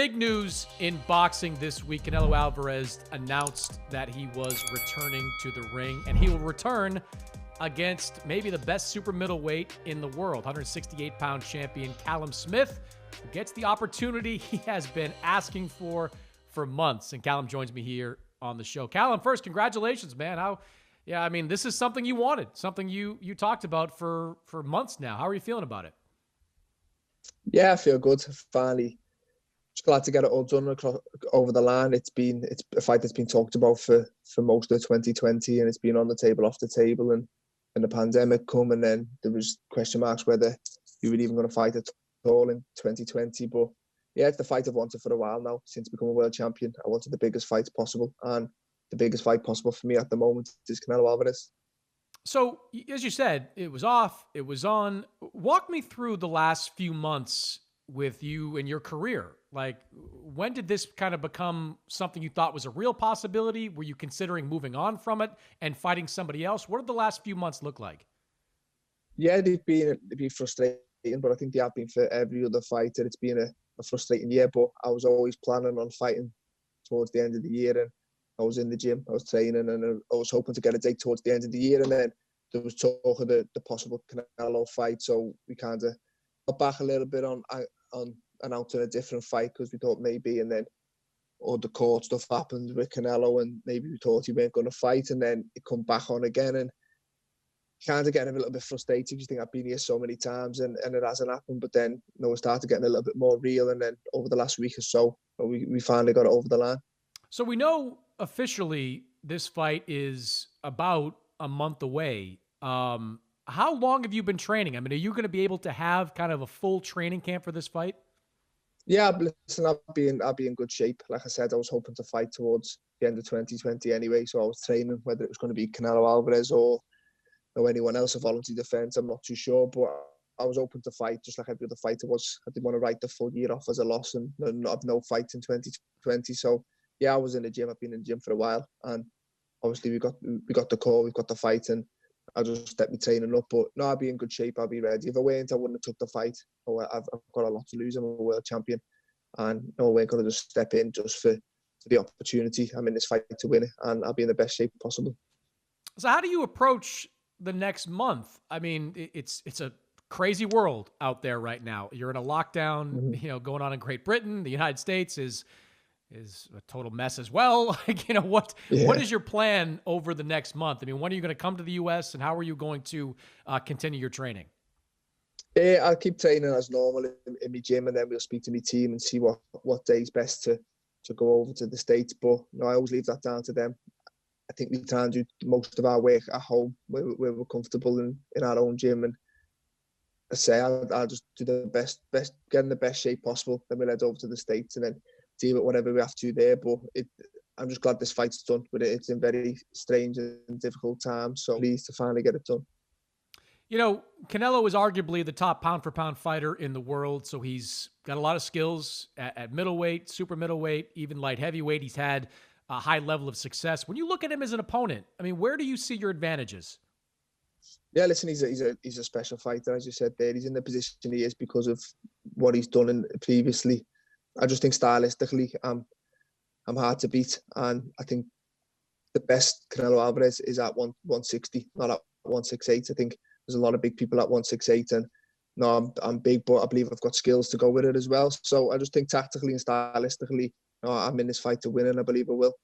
big news in boxing this week. Canelo Alvarez announced that he was returning to the ring, and he will return against maybe the best super middleweight in the world, 168-pound champion Callum Smith, who gets the opportunity he has been asking for months. And Callum joins me here on the show. Callum, first, congratulations, man. This is something you wanted, something you talked about for months now. How are you feeling about it? Yeah, I feel good. Finally, just glad to get it all done over the line. It's a fight that's been talked about for most of 2020, and it's been on the table, off the table, and the pandemic come, and then there was question marks whether you were even going to fight at all in 2020. But yeah, it's the fight I've wanted for a while now. Since becoming a world champion, I wanted the biggest fight possible, and the biggest fight possible for me at the moment is Canelo Alvarez. So, as you said, it was off, it was on. Walk me through the last few months with you and your career. Like, when did this kind of become something you thought was a real possibility? Were you considering moving on from it and fighting somebody else? What did the last few months look like? Yeah, they've been frustrating, but I think they have been for every other fighter. It's been a frustrating year, but I was always planning on fighting towards the end of the year, and I was in the gym, I was training, and I was hoping to get a date towards the end of the year. And then there was talk of the possible Canelo fight, so we kind of got back a little bit on announcing a different fight because we thought maybe, and then all the court stuff happened with Canelo, and maybe we thought he weren't going to fight, and then it come back on again, and kind of getting a little bit frustrated because you think I've been here so many times and it hasn't happened. But then it started getting a little bit more real, and then over the last week or so, we finally got it over the line. So we know officially this fight is about a month away. How long have you been training? I mean, are you going to be able to have kind of a full training camp for this fight? Yeah, listen, I'll be in good shape. Like I said, I was hoping to fight towards the end of 2020 anyway, so I was training whether it was going to be Canelo Alvarez or anyone else, a voluntary defence. I'm not too sure, but I was open to fight just like every other fighter was. I didn't want to write the full year off as a loss and not have no fight in 2020. So yeah, I was in the gym. I've been in the gym for a while, and obviously we got the call, we've got the fight, and I just stepped my training up. But no, I'll be in good shape. I'll be ready. If I weren't, I wouldn't have took the fight. I've got a lot to lose. I'm a world champion, and no, we're going to just step in just for the opportunity. I'm in this fight to win it, and I'll be in the best shape possible. So how do you approach the next month? I mean, it's a crazy world out there right now. You're in a lockdown, going on in Great Britain. The United States is a total mess as well. Like, what is your plan over the next month? I mean, when are you going to come to the U.S. and how are you going to continue your training? I'll keep training as normal in my gym, and then we'll speak to my team and see what day's best to go over to the States. But no, I always leave that down to them. I think we try and do most of our work at home where we're comfortable in our own gym. And I say I'll just do the best, get in the best shape possible. Then we'll head over to the States and then deal with whatever we have to there. But I'm just glad this fight's done. But it's in very strange and difficult times. So pleased to finally get it done. Canelo is arguably the top pound-for-pound fighter in the world, so he's got a lot of skills at middleweight, super middleweight, even light heavyweight. He's had a high level of success. When you look at him as an opponent, I mean, where do you see your advantages? Yeah, listen, he's a special fighter, as you said there. He's in the position he is because of what he's done previously. I just think stylistically, I'm hard to beat, and I think the best Canelo Alvarez is at 160, not at 168. I think there's a lot of big people at 168, and no, I'm big, but I believe I've got skills to go with it as well. So I just think tactically and stylistically, I'm in this fight to win, and I believe I will.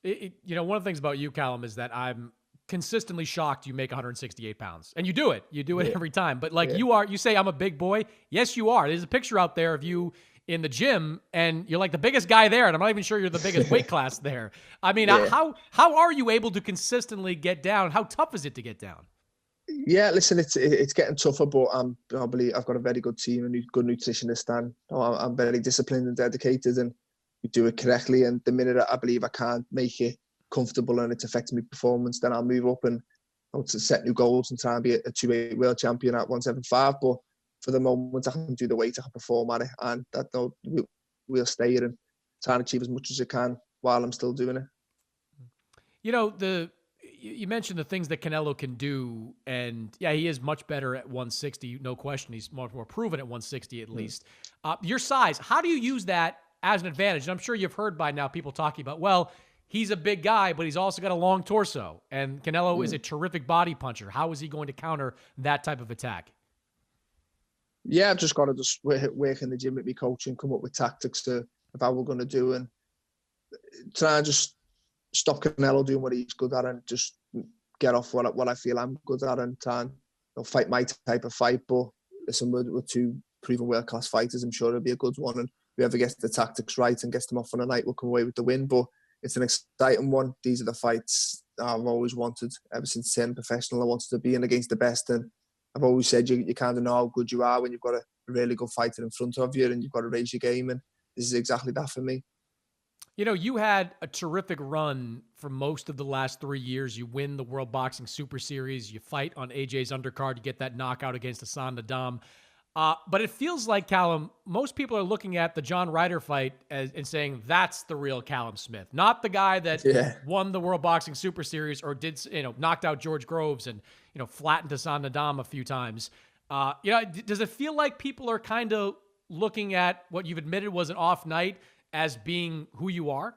One of the things about you, Callum, is that I'm consistently shocked you make 168 pounds. And you do it. You do it every time. But you say I'm a big boy. Yes, you are. There's a picture out there of you in the gym, and you're like the biggest guy there, and I'm not even sure you're the biggest weight class there. I mean, how are you able to consistently get down? How tough is it to get down? Yeah, listen, it's getting tougher, but I believe I've got a very good team and a good nutritionist, and I'm very disciplined and dedicated, and we do it correctly. And the minute I believe I can't make it comfortable and it's affecting my performance, then I'll move up and I'll set new goals and try and be a 2-weight world champion at 175. But for the moment, I can do the weight, I can perform at it, and we'll stay here and try and achieve as much as I can while I'm still doing it. You mentioned the things that Canelo can do, and yeah, he is much better at 160, no question. He's much more proven at 160 at least. Your size, how do you use that as an advantage? And I'm sure you've heard by now people talking about, well, he's a big guy, but he's also got a long torso, and Canelo is a terrific body puncher. How is he going to counter that type of attack? Yeah, I've just got to just work in the gym with my coach and come up with tactics to of how we're going to do and try and just stop Canelo doing what he's good at and just get off what I feel I'm good at and try and fight my type of fight. But listen, we're two proven world class fighters. I'm sure it'll be a good one, and whoever gets the tactics right and gets them off on a night will come away with the win. But it's an exciting one. These are the fights I've always wanted ever since turning professional. I wanted to be in against the best, and I've always said you kind of know how good you are when you've got a really good fighter in front of you and you've got to raise your game, and this is exactly that for me. You know, you had a terrific run for most of the last 3 years. You win the World Boxing Super Series. You fight on AJ's undercard. You get that knockout against Hassan Nadam. But it feels like, Callum, most people are looking at the John Ryder fight and saying that's the real Callum Smith, not the guy that won the World Boxing Super Series or knocked out George Groves and, flattened Hassan Nadam a few times. Does it feel like people are kind of looking at what you've admitted was an off night as being who you are?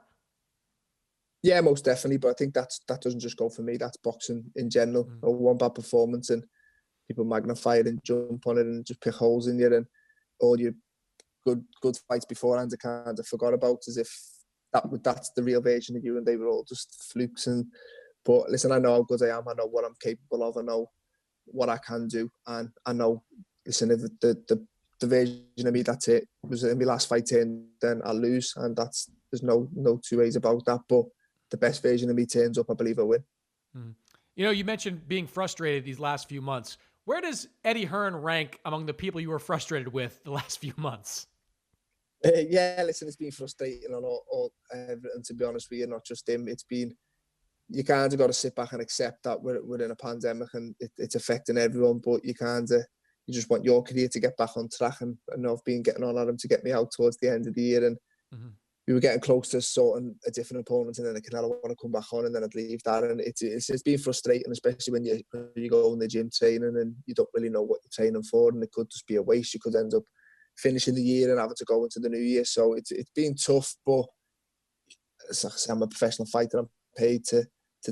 Yeah, most definitely. But I think that doesn't just go for me. That's boxing in general. One bad performance and people magnify it and jump on it and just pick holes in you, and all your good fights beforehand I kind of forgot about, as if that's the real version of you and they were all just flukes. But listen, I know how good I am. I know what I'm capable of. I know what I can do, and I know, listen, if the version of me that's it was in my last fight in, then I'll lose, and there's no two ways about that. But the best version of me turns up, I believe I win. You mentioned being frustrated these last few months. Where does Eddie Hearn rank among the people you were frustrated with the last few months? Yeah, listen, it's been frustrating on all everything, to be honest with you, not just him. It's been, you kind of got to sit back and accept that we're in a pandemic and it's affecting everyone, but you just want your career to get back on track, and I've been getting on at him to get me out towards the end of the year, and we were getting close to sorting a different opponent, and then Canelo want to come back on, and then I'd leave that, and it's been frustrating, especially when you go in the gym training and you don't really know what you're training for, and it could just be a waste. You could end up finishing the year and having to go into the new year, so it's been tough. But as I say, I'm a professional fighter. I'm paid to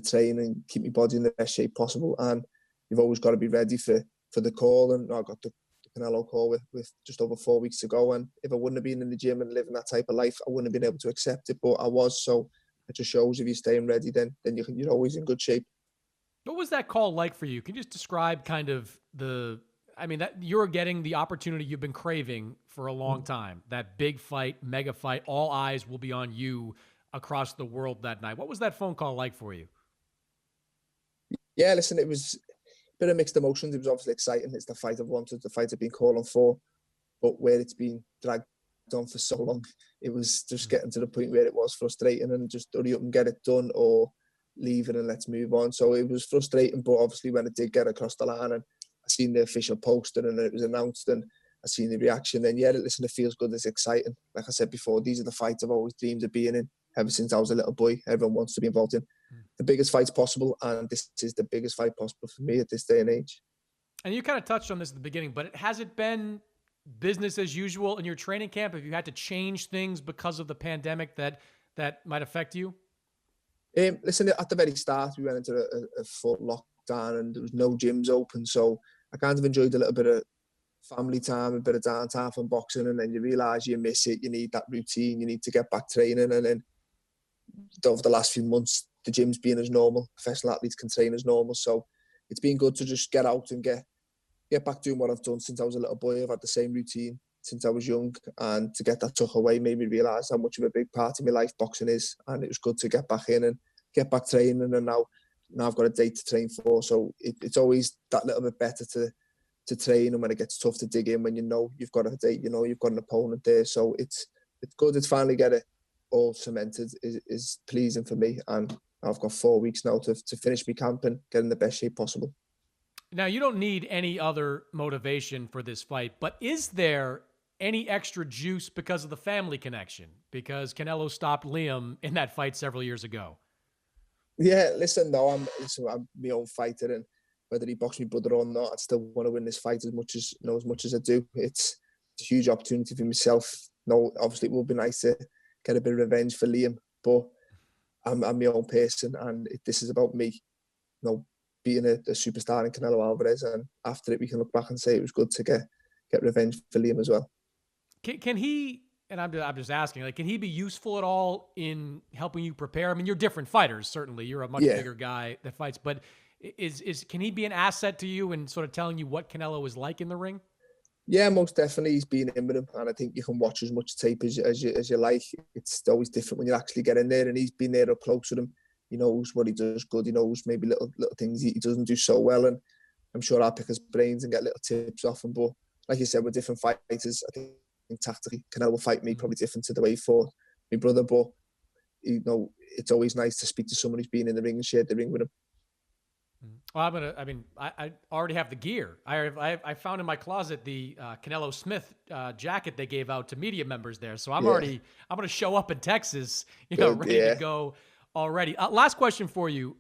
train and keep my body in the best shape possible, and you've always got to be ready for the call. And I got the Canelo call with just over 4 weeks ago, and if I wouldn't have been in the gym and living that type of life, I wouldn't have been able to accept it, but I was. So it just shows if you're staying ready, then you're always in good shape. What was that call like for you? Can you just describe kind of that you're getting the opportunity you've been craving for a long time, that big fight, mega fight, all eyes will be on you across the world that night. What was that phone call like for you? Yeah, listen, it was a bit of mixed emotions. It was obviously exciting. It's the fight I've wanted, the fight I've been calling for. But where it's been dragged on for so long, it was just getting to the point where it was frustrating, and just hurry up and get it done or leave it and let's move on. So it was frustrating, but obviously when it did get across the line and I seen the official poster and it was announced and I seen the reaction, then yeah, listen, it feels good. It's exciting. Like I said before, these are the fights I've always dreamed of being in ever since I was a little boy. Everyone wants to be involved in the biggest fights possible, and this is the biggest fight possible for me at this day and age. And you kind of touched on this at the beginning, but has it been business as usual in your training camp? Have you had to change things because of the pandemic that might affect you? Listen, at the very start, we went into a full lockdown and there was no gyms open. So I kind of enjoyed a little bit of family time, a bit of downtime from boxing. And then you realise you miss it. You need that routine. You need to get back training. And then over the last few months, the gym's been as normal. Professional athletes can train as normal. So it's been good to just get out and get back doing what I've done since I was a little boy. I've had the same routine since I was young, and to get that took away made me realise how much of a big part of my life boxing is, and it was good to get back in and get back training. And now I've got a date to train for, so it's always that little bit better to train, and when it gets tough to dig in when you've got a date, you've got an opponent there. So it's good. It's finally get it all cemented is pleasing for me, and I've got 4 weeks now to finish my camp and get in the best shape possible. Now, you don't need any other motivation for this fight, but is there any extra juice because of the family connection? Because Canelo stopped Liam in that fight several years ago. Yeah, listen, no, I'm my own fighter, and whether he boxes my brother or not, I still want to win this fight as much as I do. It's a huge opportunity for myself. No, obviously it would be nice to get a bit of revenge for Liam, but I'm my own person, and this is about me. Being a superstar in Canelo Alvarez, and after it, we can look back and say it was good to get revenge for Liam as well. Can he? And I'm just asking, like, can he be useful at all in helping you prepare? I mean, you're different fighters, certainly. You're a much Yeah, bigger guy that fights, but can he be an asset to you and sort of telling you what Canelo is like in the ring? yeah, most definitely. He's been in with him, and I think you can watch as much tape as you like. It's always different when you actually get in there, and he's been there up close with him. He knows what he does good. He knows maybe little things he doesn't do so well, and I'm sure I'll pick his brains and get little tips off him. But like you said, we're different fighters. I think tactically, Canelo will fight me probably different to the way he fought my brother. But it's always nice to speak to someone who's been in the ring and shared the ring with him. Well, I already have the gear. I found in my closet the Canelo Smith jacket they gave out to media members there. So I'm going to show up in Texas, Good, ready to go already. Last question for you.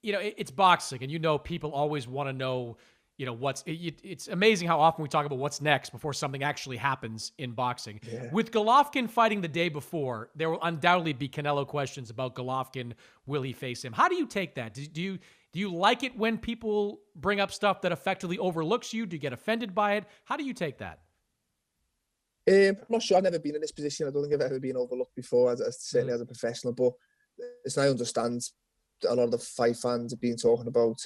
It's boxing, and people always want to know, it's amazing how often we talk about what's next before something actually happens in boxing. Yeah. With Golovkin fighting the day before, there will undoubtedly be Canelo questions about Golovkin. Will he face him? How do you take that? Do you like it when people bring up stuff that effectively overlooks you? Do you get offended by it? How do you take that? I'm not sure. I've never been in this position. I don't think I've ever been overlooked before, certainly as a professional. But listen, I understand a lot of the fight fans have been talking about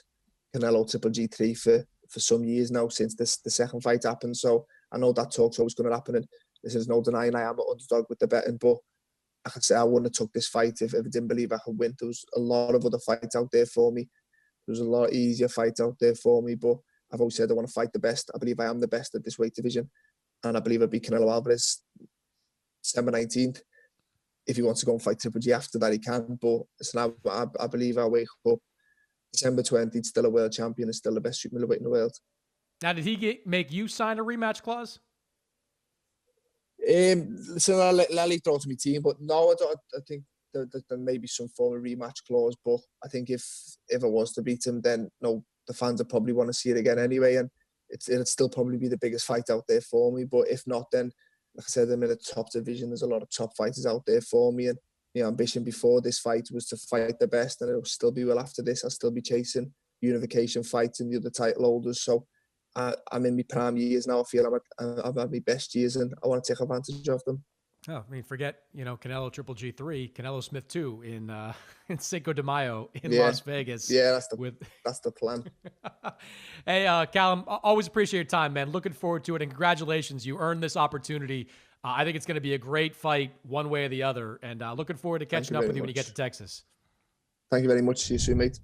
Canelo Triple G3 for some years now since the second fight happened. So I know that talk's always going to happen, and there's no denying I am an underdog with the betting. But I can say I wouldn't have took this fight if I didn't believe I could win. There was a lot of other fights out there for me. There was a lot easier fights out there for me, but I've always said I want to fight the best. I believe I am the best at this weight division, and I believe I'll beat Canelo Alvarez December 19th. If he wants to go and fight Triple G after that, he can. But listen, I believe I wake up December 20th, still a world champion, and still the best super middleweight in the world. Now, did he make you sign a rematch clause? Listen, I'll leave it all to my team, but no, I think there may be some form of rematch clause. But I think if I was to beat him, then no, the fans would probably want to see it again anyway, and it'd still probably be the biggest fight out there for me. But if not, then like I said, I'm in a top division. There's a lot of top fighters out there for me, and the ambition before this fight was to fight the best, and it'll still be well after this. I'll still be chasing unification fights and the other title holders. So I'm in my prime years now. I feel I've had my best years, and I want to take advantage of them. Oh, I mean, forget Canelo Triple G3, Canelo Smith 2 in Cinco de Mayo in Las Vegas. Yeah, that's the plan. Hey, Callum, always appreciate your time, man. Looking forward to it, and congratulations, you earned this opportunity. I think it's going to be a great fight, one way or the other, and looking forward to catching up with you when you get to Texas. Thank you very much. See you soon, mate.